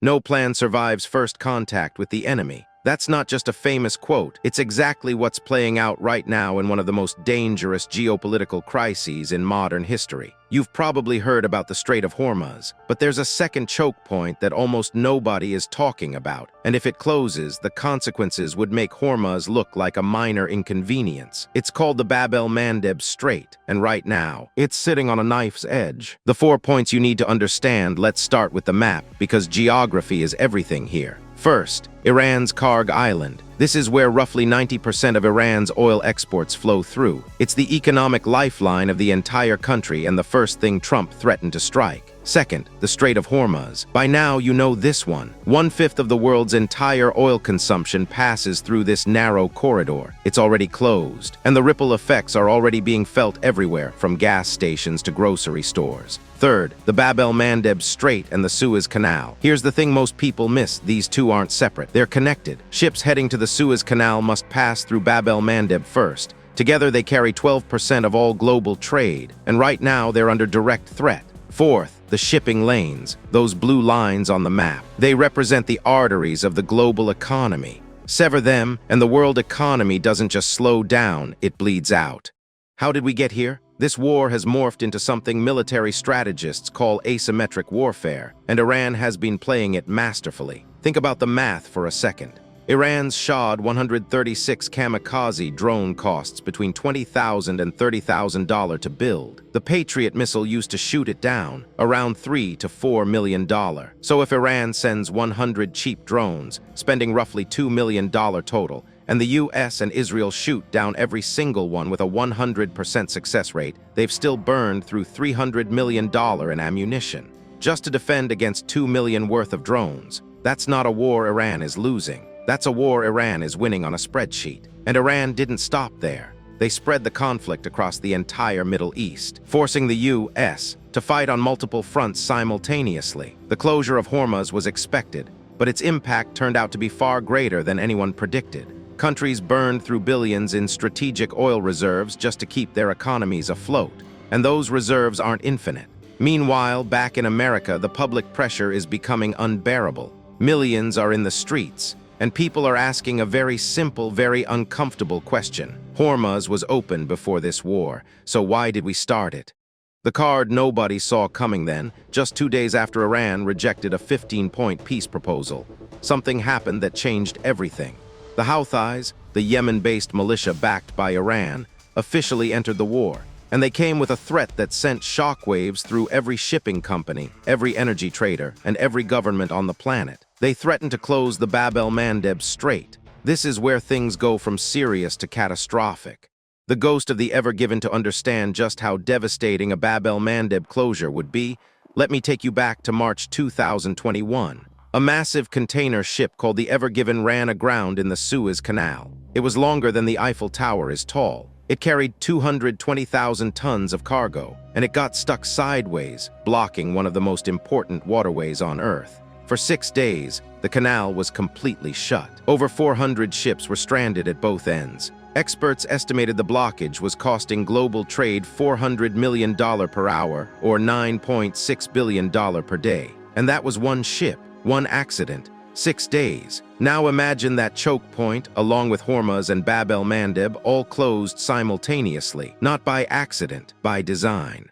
No plan survives first contact with the enemy. That's not just a famous quote, it's exactly what's playing out right now in one of the most dangerous geopolitical crises in modern history. You've probably heard about the Strait of Hormuz, but there's a second choke point that almost nobody is talking about, and if it closes, the consequences would make Hormuz look like a minor inconvenience. It's called the Bab el-Mandeb Strait, and right now, it's sitting on a knife's edge. The 4 points you need to understand, let's start with the map, because geography is everything here. First, Iran's Karg Island. This is where roughly 90% of Iran's oil exports flow through. It's the economic lifeline of the entire country and the first thing Trump threatened to strike. Second, the Strait of Hormuz. By now, you know this one. 1/5 of the world's entire oil consumption passes through this narrow corridor. It's already closed, and the ripple effects are already being felt everywhere, from gas stations to grocery stores. Third, the Bab el-Mandeb Strait and the Suez Canal. Here's the thing most people miss. These two aren't separate. They're connected. Ships heading to the Suez Canal must pass through Bab el-Mandeb first. Together, they carry 12% of all global trade, and right now they're under direct threat. Fourth, the shipping lanes, those blue lines on the map. They represent the arteries of the global economy. Sever them, and the world economy doesn't just slow down, it bleeds out. How did we get here? This war has morphed into something military strategists call asymmetric warfare, and Iran has been playing it masterfully. Think about the math for a second. Iran's Shahd 136 kamikaze drone costs between $20,000 and $30,000 to build. The Patriot missile used to shoot it down, around $3 to $4 million. So if Iran sends 100 cheap drones, spending roughly $2 million total, and the US and Israel shoot down every single one with a 100% success rate, they've still burned through $300 million in ammunition, just to defend against $2 million worth of drones. That's not a war Iran is losing. That's a war Iran is winning on a spreadsheet. And Iran didn't stop there. They spread the conflict across the entire Middle East, forcing the US to fight on multiple fronts simultaneously. The closure of Hormuz was expected, but its impact turned out to be far greater than anyone predicted. Countries burned through billions in strategic oil reserves just to keep their economies afloat, and those reserves aren't infinite. Meanwhile, back in America, the public pressure is becoming unbearable. Millions are in the streets, and people are asking a very simple, very uncomfortable question. Hormuz was open before this war, so why did we start it? The card nobody saw coming then, just 2 days after Iran rejected a 15-point peace proposal. Something happened that changed everything. The Houthis, the Yemen-based militia backed by Iran, officially entered the war, and they came with a threat that sent shockwaves through every shipping company, every energy trader, and every government on the planet. They threatened to close the Bab el-Mandeb Strait. This is where things go from serious to catastrophic. The ghost of the ever given to understand just how devastating a Bab el-Mandeb closure would be, let me take you back to March 2021. A massive container ship called the Ever Given ran aground in the Suez Canal. It was longer than the Eiffel Tower is tall. It carried 220,000 tons of cargo, and it got stuck sideways, blocking one of the most important waterways on Earth. For 6 days, the canal was completely shut. Over 400 ships were stranded at both ends. Experts estimated the blockage was costing global trade $400 million per hour, or $9.6 billion per day. And that was one ship, one accident, 6 days. Now imagine that choke point, along with Hormuz and Bab el-Mandeb, all closed simultaneously, not by accident, by design.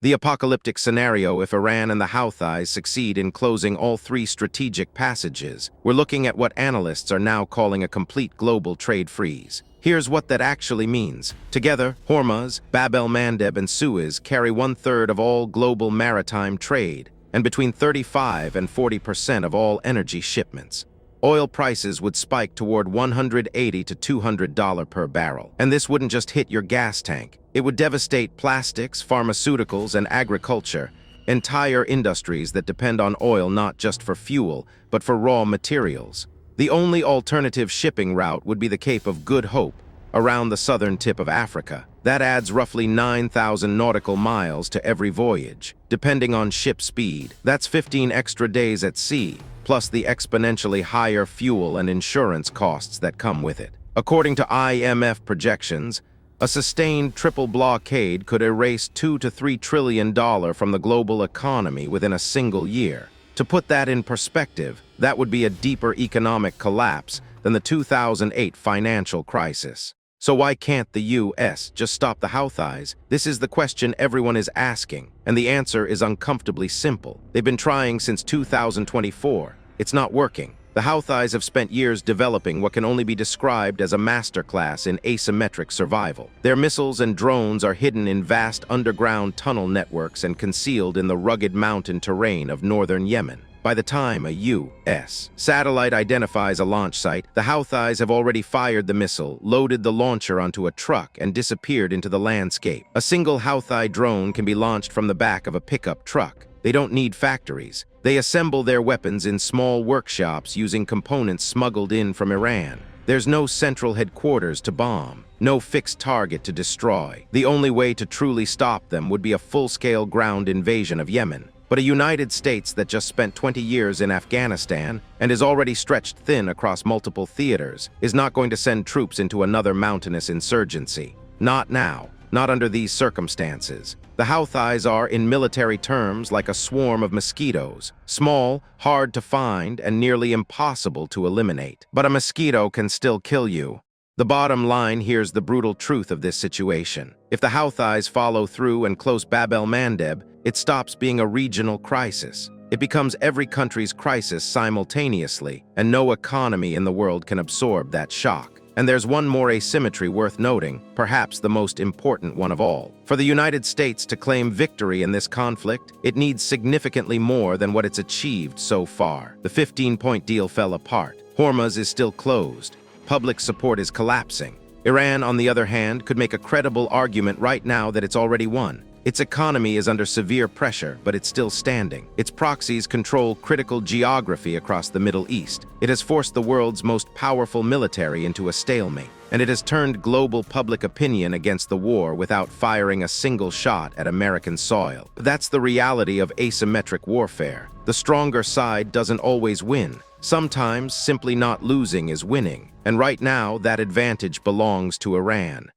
The apocalyptic scenario if Iran and the Houthis succeed in closing all 3 strategic passages. We're looking at what analysts are now calling a complete global trade freeze. Here's what that actually means. Together, Hormuz, Bab el-Mandeb, and Suez carry 1/3 of all global maritime trade, and between 35% and 40% of all energy shipments. Oil prices would spike toward $180 to $200 per barrel. And this wouldn't just hit your gas tank. It would devastate plastics, pharmaceuticals, and agriculture, entire industries that depend on oil not just for fuel, but for raw materials. The only alternative shipping route would be the Cape of Good Hope, around the southern tip of Africa. That adds roughly 9,000 nautical miles to every voyage. Depending on ship speed, that's 15 extra days at sea, plus the exponentially higher fuel and insurance costs that come with it. According to IMF projections, a sustained triple blockade could erase $2 to $3 trillion from the global economy within a single year. To put that in perspective, that would be a deeper economic collapse than the 2008 financial crisis. So why can't the US just stop the Houthis? This is the question everyone is asking, and the answer is uncomfortably simple. They've been trying since 2024. It's not working. The Houthis have spent years developing what can only be described as a masterclass in asymmetric survival. Their missiles and drones are hidden in vast underground tunnel networks and concealed in the rugged mountain terrain of northern Yemen. By the time a U.S. satellite identifies a launch site, the Houthis have already fired the missile, loaded the launcher onto a truck, and disappeared into the landscape. A single Houthi drone can be launched from the back of a pickup truck. They don't need factories. They assemble their weapons in small workshops using components smuggled in from Iran. There's no central headquarters to bomb, no fixed target to destroy. The only way to truly stop them would be a full-scale ground invasion of Yemen. But a United States that just spent 20 years in Afghanistan and is already stretched thin across multiple theaters is not going to send troops into another mountainous insurgency. Not now, not under these circumstances. The Houthis are, in military terms, like a swarm of mosquitoes, small, hard to find, and nearly impossible to eliminate. But a mosquito can still kill you. The bottom line here's the brutal truth of this situation. If the Houthis follow through and close Bab el-Mandeb, it stops being a regional crisis. It becomes every country's crisis simultaneously, and no economy in the world can absorb that shock. And there's one more asymmetry worth noting, perhaps the most important one of all. For the United States to claim victory in this conflict, it needs significantly more than what it's achieved so far. The 15-point deal fell apart. Hormuz is still closed. Public support is collapsing. Iran, on the other hand, could make a credible argument right now that it's already won. Its economy is under severe pressure, but it's still standing. Its proxies control critical geography across the Middle East. It has forced the world's most powerful military into a stalemate, and it has turned global public opinion against the war without firing a single shot at American soil. That's the reality of asymmetric warfare. The stronger side doesn't always win. Sometimes simply not losing is winning, and right now that advantage belongs to Iran.